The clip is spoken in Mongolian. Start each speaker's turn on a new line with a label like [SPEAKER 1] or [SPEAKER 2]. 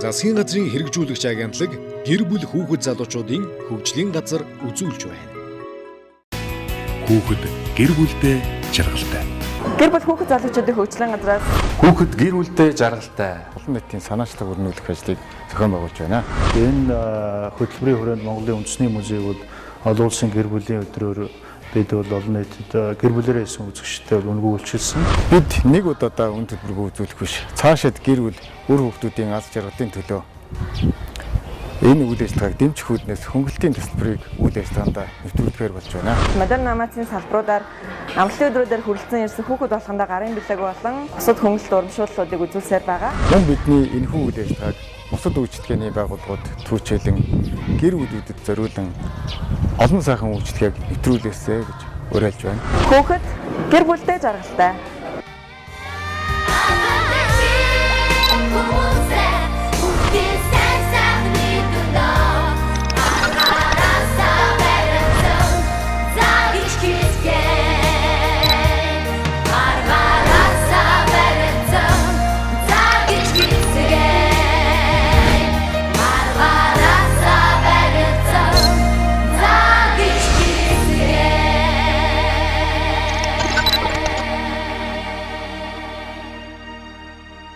[SPEAKER 1] Засгийн газрын хэрэгжүүлэгч агентлаг гэр бүл хүүхэд залуучуудын хөгжлийн газар үзүүлж байна. Хүүхэд гэр бүлдээ жаргалтай.
[SPEAKER 2] Гэр бүл хүүхэд залуучуудын хөгжлийн газраас
[SPEAKER 3] хүүхэд гэр бүлдээ жаргалтай.
[SPEAKER 4] Олон нийтийн санаачлаг өрнүүлэх ажлыг зохион байгуулж байна. Энэ хөтөлбөрийн хүрээнд Монголын үндэсний музейгүүд олон улсын гэр бүлийн өдрөөр бид бол олон нийтэд гэр бүлээрээ хийсэн үзэгчтэй үнэгүй үйлчилсэн. Бид нэг удаа үн төлбөргүй үзүүлэх биш. Цаашид гэр бүл үр хүүхдүүдийн аз жаргалын төлөө энэ үйл ажиллагааг дэмжих үүднээс хөнгөлтийн төсөлбөрийг үйл ажиллагаанд нэвтрүүлэхээр болж байна.
[SPEAKER 2] Модерн намаацын салбаруудаар амралтын өдрүүдээр хүрэлцэн ирсэн хүүхэд болгондоо гарын бэлэг болон бусад хөнгөлөлт урамшууллуудыг үзүүлсээр байгаа.
[SPEAKER 4] Мөн бидний энэхүү үйл ажиллагааг бусад үйлчлэгээний байгууллагууд түүчээлэн гэр бүлүүдэд зориулан олон сайхан үйлчлэгийг нэвтрүүлээсэй гэж уриалж байна.
[SPEAKER 2] Хүүхэд гэр бүлдээ жаргалтай.